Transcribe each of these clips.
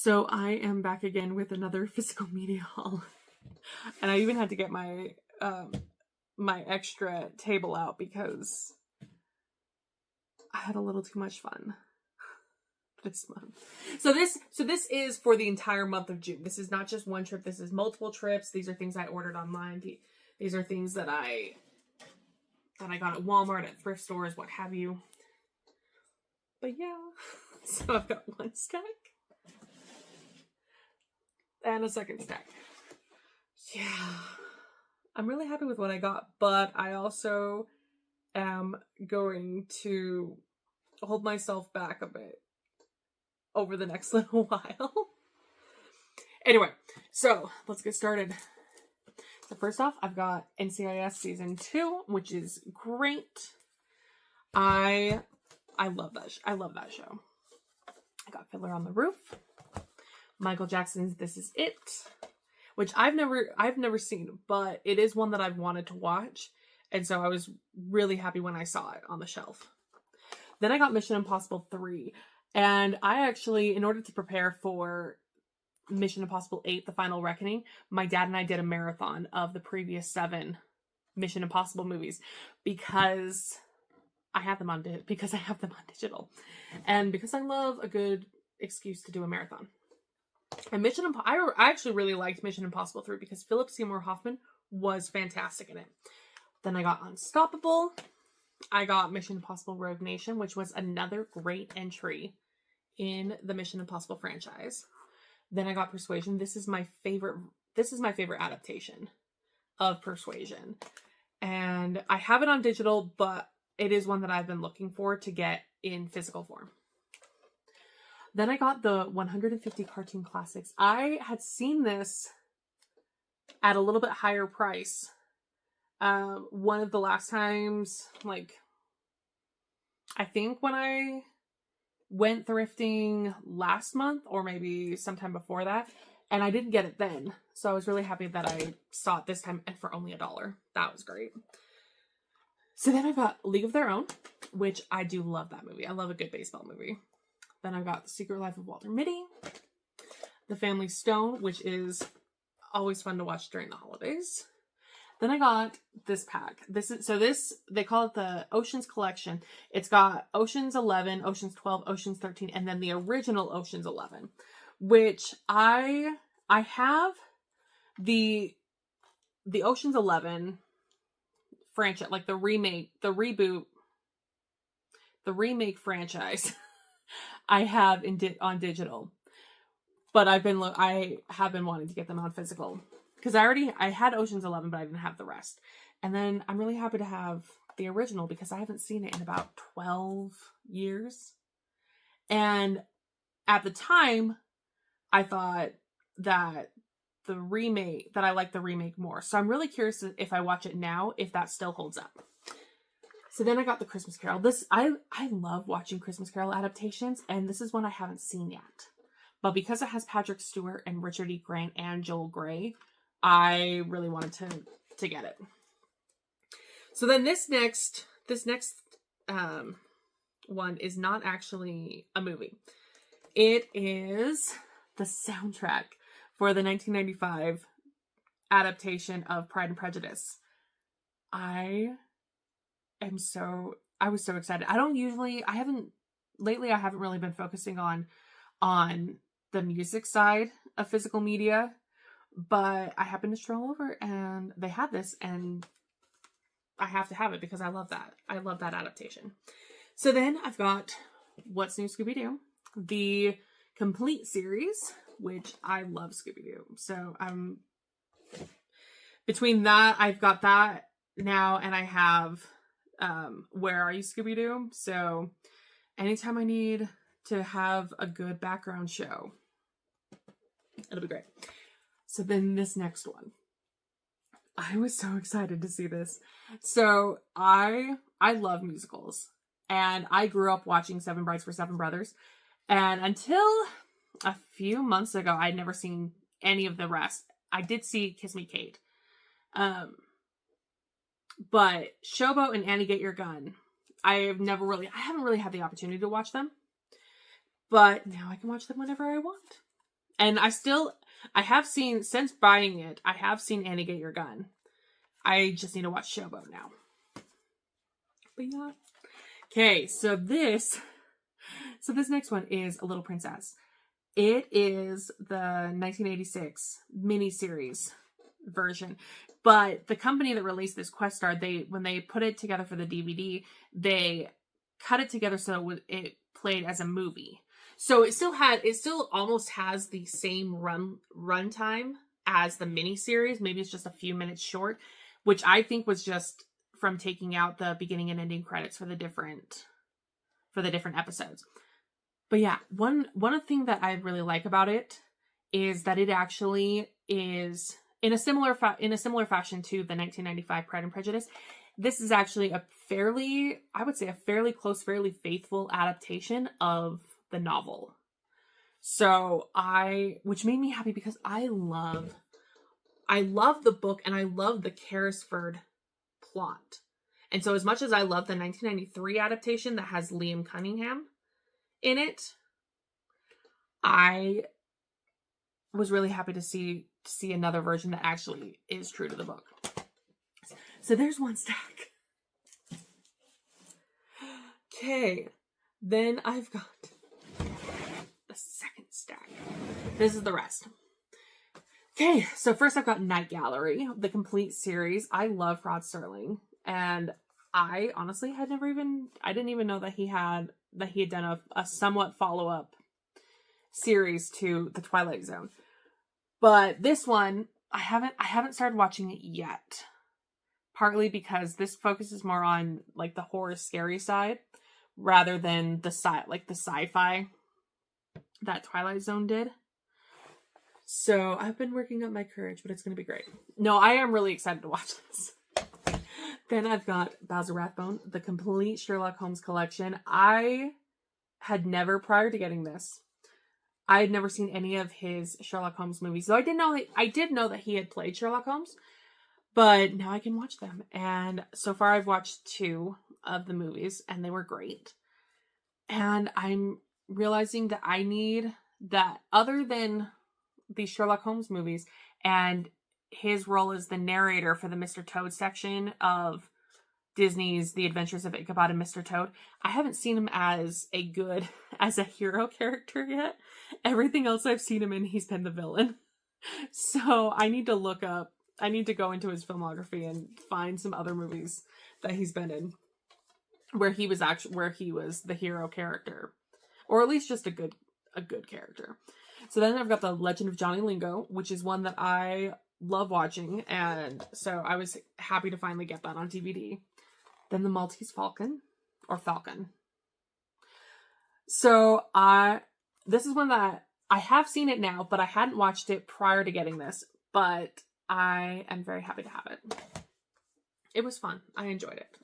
So I am back again with another physical media haul. And I even had to get my my extra table out because I had a little too much fun this month. So this is for the entire month of June. This is not just one trip, this is multiple trips. These are things I ordered online. These are things that I got at Walmart, at thrift stores, what have you. But yeah. So I've got one stack and a second stack. Yeah, I'm really happy with what I got, but I also am going to hold myself back a bit over the next little while. Anyway, so let's get started. So first off, I've got NCIS season 2, which is great. I love that. I love that show. I got Fiddler on the Roof, Michael Jackson's This Is It, which I've never seen, but it is one that I've wanted to watch, and so I was really happy when I saw it on the shelf. Then I got Mission Impossible 3, and I actually, in order to prepare for Mission Impossible 8, The Final Reckoning, my dad and I did a marathon of the previous 7 Mission Impossible movies because I have them on digital, and because I love a good excuse to do a marathon. And I actually really liked Mission Impossible 3 because Philip Seymour Hoffman was fantastic in it. Then I got Unstoppable. I got Mission Impossible Rogue Nation, which was another great entry in the Mission Impossible franchise. Then I got Persuasion. This is my favorite adaptation of Persuasion. And I have it on digital, but it is one that I've been looking for to get in physical form. Then I got the 150 Cartoon Classics. I had seen this at a little bit higher price. One of the last times, I think when I went thrifting last month, or maybe sometime before that, and I didn't get it then. So I was really happy that I saw it this time and for only $1. That was great. So then I got League of Their Own, which I do love that movie. I love a good baseball movie. Then I got The Secret Life of Walter Mitty, The Family Stone, which is always fun to watch during the holidays. Then I got this pack. They call it the Oceans Collection. It's got Oceans 11, Oceans 12, Oceans 13, and then the original Oceans 11, which I have the Oceans 11 franchise, like the remake franchise. I have on digital, but I have been wanting to get them on physical because I had Ocean's 11, but I didn't have the rest. And then I'm really happy to have the original because I haven't seen it in about 12 years. And at the time, I thought that I liked the remake more. So I'm really curious if I watch it now, if that still holds up. So then I got the Christmas Carol. I love watching Christmas Carol adaptations, and this is one I haven't seen yet. But because it has Patrick Stewart and Richard E. Grant and Joel Grey, I really wanted to get it. So then this next one is not actually a movie. It is the soundtrack for the 1995 adaptation of Pride and Prejudice. I was so excited. I haven't really been focusing on the music side of physical media, but I happened to stroll over and they had this and I have to have it because I love that. I love that adaptation. So then I've got What's New Scooby-Doo, the complete series, which I love Scooby-Doo. So between that, I've got that now, and I have Where Are You, Scooby-Doo? So anytime I need to have a good background show, it'll be great. So then this next one, I was so excited to see this. So I love musicals, and I grew up watching Seven Brides for Seven Brothers, and until a few months ago, I'd never seen any of the rest. I did see Kiss Me Kate. But Showboat and Annie Get Your Gun, I haven't really had the opportunity to watch them. But now I can watch them whenever I want. And I have seen, since buying it, I have seen Annie Get Your Gun. I just need to watch Showboat now. But yeah. Okay, so this next one is A Little Princess. It is the 1986 miniseries version. But the company that released this, Questar, when they put it together for the DVD, they cut it together so it played as a movie. So it still almost has the same run time as the miniseries. Maybe it's just a few minutes short, which I think was just from taking out the beginning and ending credits for the different episodes. But yeah, one thing that I really like about it is that it actually is in a similar fashion to the 1995 Pride and Prejudice. This is actually a fairly close, fairly faithful adaptation of the novel. So which made me happy because I love the book and I love the Carrisford plot. And so as much as I love the 1993 adaptation that has Liam Cunningham in it, I was really happy to see another version that actually is true to the book. So there's one stack. Okay, then I've got the second stack. This is the rest. Okay, so first I've got Night Gallery, the complete series. I love Rod Serling, and I honestly I didn't even know that he had done a somewhat follow-up series to The Twilight Zone. But this one, I haven't started watching it yet. Partly because this focuses more on like the horror scary side rather than the sci-fi that Twilight Zone did. So I've been working up my courage, but it's going to be great. No, I am really excited to watch this. Then I've got Basil Rathbone, the complete Sherlock Holmes collection. I had never, prior to getting this, I had never seen any of his Sherlock Holmes movies. So I did know that he had played Sherlock Holmes, but now I can watch them. And so far I've watched 2 of the movies and they were great. And I'm realizing that I need that, other than the Sherlock Holmes movies and his role as the narrator for the Mr. Toad section of Disney's The Adventures of Ichabod and Mr. Toad, I haven't seen him as a hero character yet. Everything else I've seen him in, he's been the villain. So I need to go into his filmography and find some other movies that he's been in where he was the hero character, or at least just a good character. So then I've got The Legend of Johnny Lingo, which is one that I love watching, and so I was happy to finally get that on DVD. Then The Maltese Falcon, or Falcon. So this is one that I have seen it now, but I hadn't watched it prior to getting this, but I am very happy to have it. It was fun. I enjoyed it.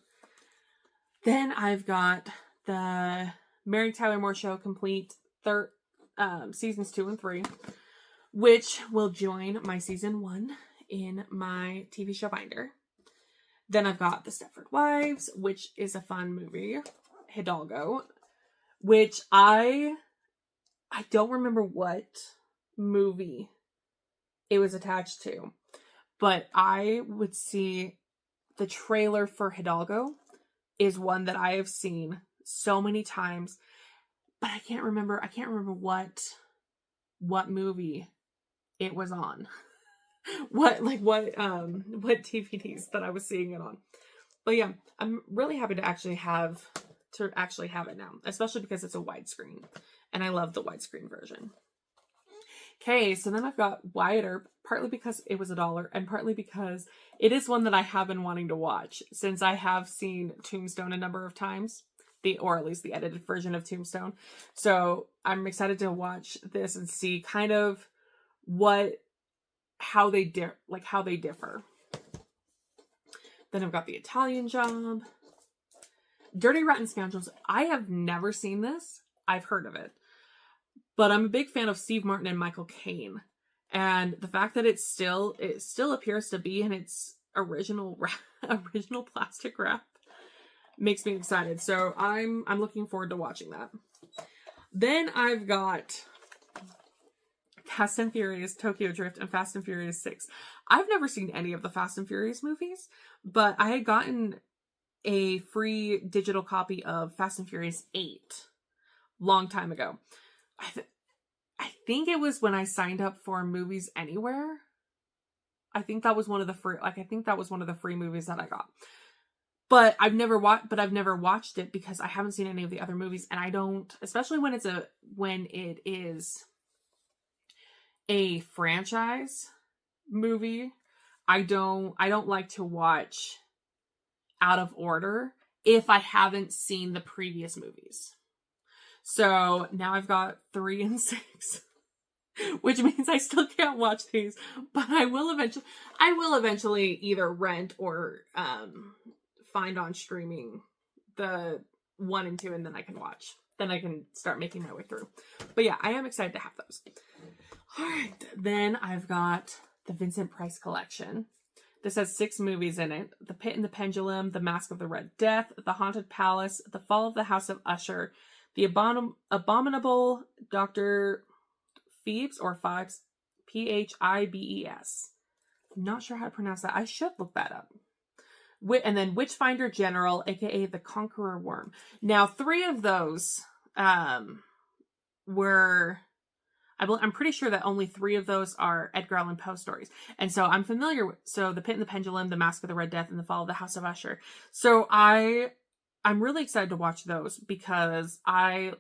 Then I've got the Mary Tyler Moore Show complete seasons 2 and 3, which will join my season 1 in my TV show binder. Then I've got The Stepford Wives, which is a fun movie. Hidalgo, which I don't remember what movie it was attached to, but I would see the trailer for Hidalgo is one that I have seen so many times, but I can't remember what movie it was on. what DVDs that I was seeing it on. But yeah, I'm really happy to actually have it now, especially because it's a widescreen and I love the widescreen version. Okay, so then I've got Wyatt Earp, partly because it was $1 and partly because it is one that I have been wanting to watch since I have seen Tombstone a number of times, or at least the edited version of Tombstone. So I'm excited to watch this and see kind of how they differ. Then I've got The Italian Job. Dirty Rotten Scoundrels. I have never seen this. I've heard of it. But I'm a big fan of Steve Martin and Michael Caine. And the fact that it still appears to be in its original plastic wrap makes me excited. So I'm looking forward to watching that. Then I've got Fast and Furious, Tokyo Drift, and Fast and Furious 6. I've never seen any of the Fast and Furious movies, but I had gotten a free digital copy of Fast and Furious 8 long time ago. I think it was when I signed up for Movies Anywhere. I think that was one of the free movies that I got. But I've never watched it because I haven't seen any of the other movies, and I don't, especially when it is a franchise movie, I don't like to watch out of order if I haven't seen the previous movies. So now I've got 3 and 6, which means I still can't watch these, but I will eventually either rent or find on streaming the 1 and 2, and then I can watch. Then I can start making my way through. But yeah, I am excited to have those. All right, then I've got the Vincent Price collection. This has 6 movies in it: The Pit and the Pendulum, The Mask of the Red Death, The Haunted Palace, The Fall of the House of Usher, The Abominable Dr. Phibes or Phibes, Phibes. I'm not sure how to pronounce that. I should look that up. And then Witchfinder General, aka The Conqueror Worm. Now, 3 of those were... I'm pretty sure that only 3 of those are Edgar Allan Poe stories. And so I'm familiar with... So The Pit and the Pendulum, The Mask of the Red Death, and The Fall of the House of Usher. So I'm really excited to watch those because I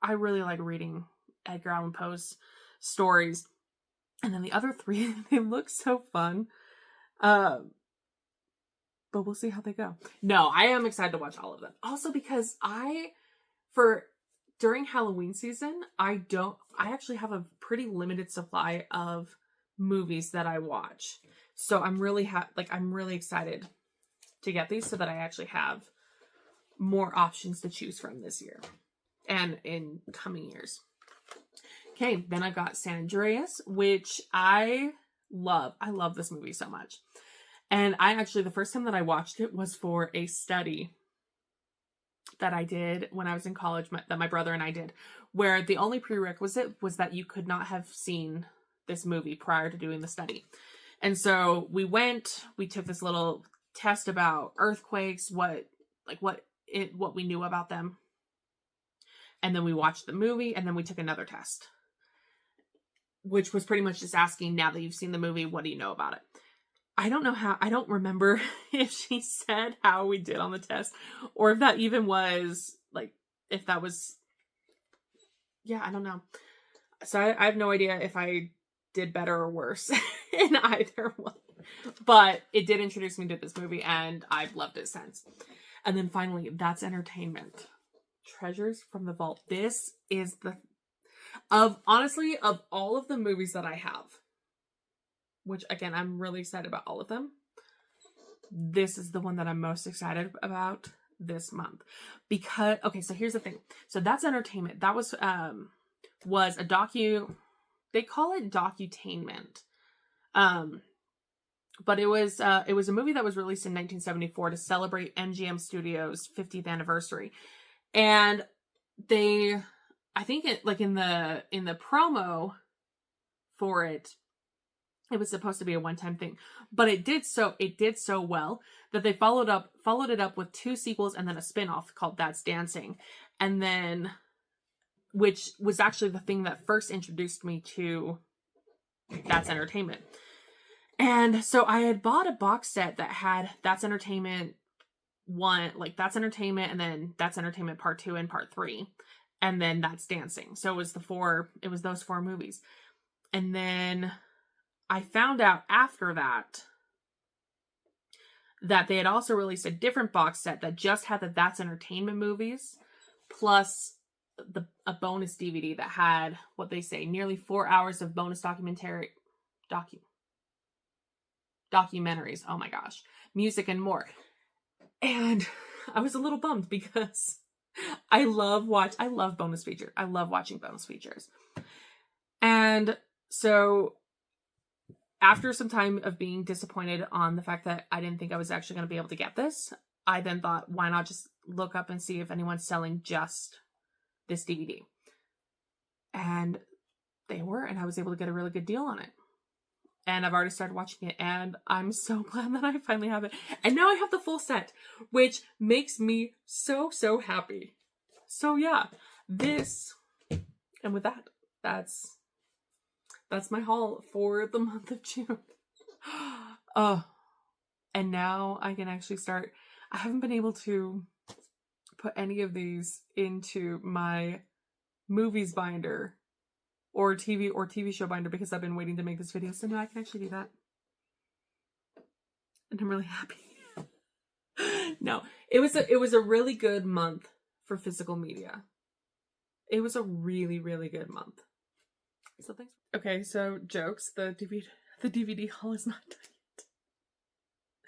really like reading Edgar Allan Poe's stories. And then the other 3, they look so fun. But we'll see how they go. No, I am excited to watch all of them. Also because during Halloween season, I actually have a pretty limited supply of movies that I watch. So I'm really excited to get these so that I actually have more options to choose from this year and in coming years. Okay, then I've got San Andreas, which I love. I love this movie so much. And the first time that I watched it was for a study that I did when I was in college, that my brother and I did, where the only prerequisite was that you could not have seen this movie prior to doing the study. And so we took this little test about earthquakes, what we knew about them. And then we watched the movie, and then we took another test, which was pretty much just asking, now that you've seen the movie, what do you know about it? I don't remember if she said how we did on the test, or if that even was, I don't know. So I have no idea if I did better or worse in either one. But it did introduce me to this movie, and I've loved it since. And then finally, That's Entertainment. Treasures from the Vault. This is of all of the movies that I have, which again, I'm really excited about all of them, this is the one that I'm most excited about this month. Because, okay, so here's the thing. So That's Entertainment. That was a they call it docutainment. But it was a movie that was released in 1974 to celebrate MGM Studios' 50th anniversary. And I think in the promo for it, it was supposed to be a one-time thing, but it did so well that they followed it up with 2 sequels and then a spin-off called That's Dancing. And then, which was actually the thing that first introduced me to That's Entertainment. And so I had bought a box set that had That's Entertainment 1, like That's Entertainment, and then That's Entertainment Part 2 and Part 3, and then That's Dancing. So it was those 4 movies. And then I found out after that they had also released a different box set that just had the That's Entertainment movies, plus a bonus DVD that had, what they say, nearly 4 hours of bonus documentaries. Oh my gosh. Music and more. And I was a little bummed because I love bonus features. I love watching bonus features. And so after some time of being disappointed on the fact that I didn't think I was actually going to be able to get this, I then thought, why not just look up and see if anyone's selling just this DVD? And they were, and I was able to get a really good deal on it. And I've already started watching it, and I'm so glad that I finally have it. And now I have the full set, which makes me so, so happy. So yeah, this, and with that, that's my haul for the month of June. And now I can actually start. I haven't been able to put any of these into my movies binder or TV show binder because I've been waiting to make this video. So now I can actually do that. And I'm really happy. No, it was a really good month for physical media. It was a really, really good month. So thanks. Okay, so jokes. The DVD haul is not done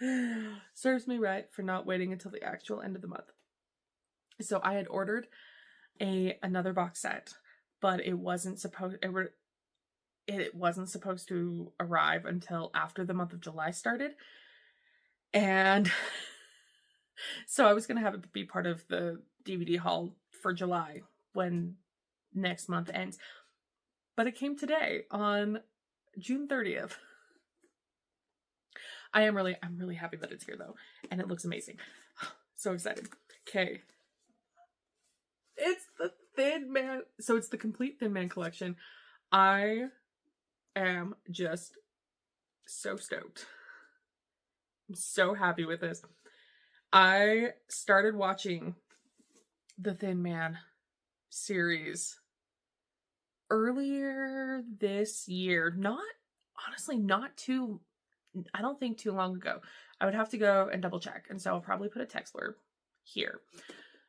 yet. Serves me right for not waiting until the actual end of the month. So I had ordered another box set, but it wasn't supposed to arrive until after the month of July started. And so I was going to have it be part of the DVD haul for July when next month ends. But it came today on June 30th. I'm really happy that it's here though. And it looks amazing. So excited. Okay. It's the Thin Man. So it's the complete Thin Man collection. I am just so stoked. I'm so happy with this. I started watching the Thin Man series earlier this year. I don't think too long ago. I would have to go and double check. And so I'll probably put a text blurb here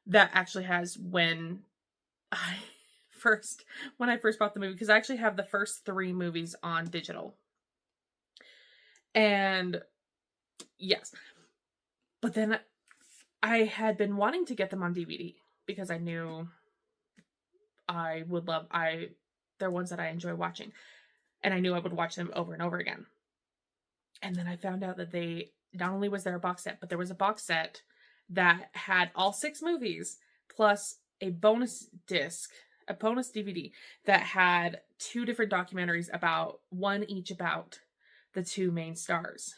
that actually has when I first bought the movie, because I actually have the first 3 movies on digital. And yes, but then I had been wanting to get them on DVD because I knew they're ones that I enjoy watching, and I knew I would watch them over and over again. And then I found out that they, not only was there a box set, but there was a box set that had all 6 movies plus a bonus disc, a bonus DVD that had 2 different documentaries one each about the 2 main stars.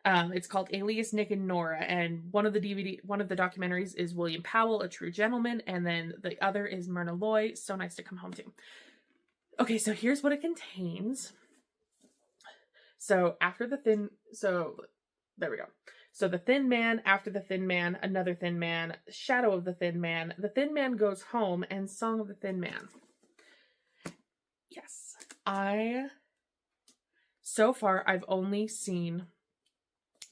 It's called Alias Nick and Nora, and one of the documentaries is William Powell, A True Gentleman, and then the other is Myrna Loy, So Nice to Come Home To. Okay, so here's what it contains. So there we go. So the Thin Man, After the Thin Man, Another Thin Man, Shadow of the Thin Man, The Thin Man Goes Home, and Song of the Thin Man. Yes. So far, I've only seen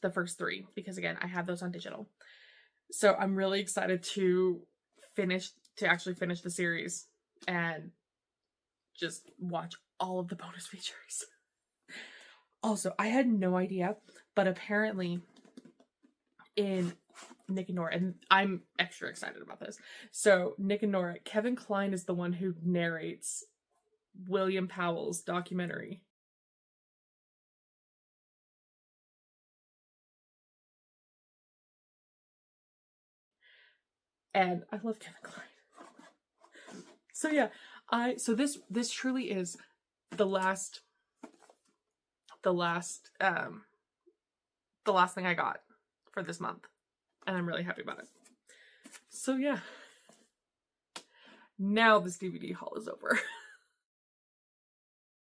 the first 3 because, again, I have those on digital. So I'm really excited to actually finish the series and just watch all of the bonus features. Also, I had no idea, but apparently in Nick and Nora, and I'm extra excited about this. So Nick and Nora, Kevin Kline is the one who narrates William Powell's documentary. And I love Kevin Kline. So yeah, this truly is the last thing I got for this month, and I'm really happy about it. So yeah, now this DVD haul is over.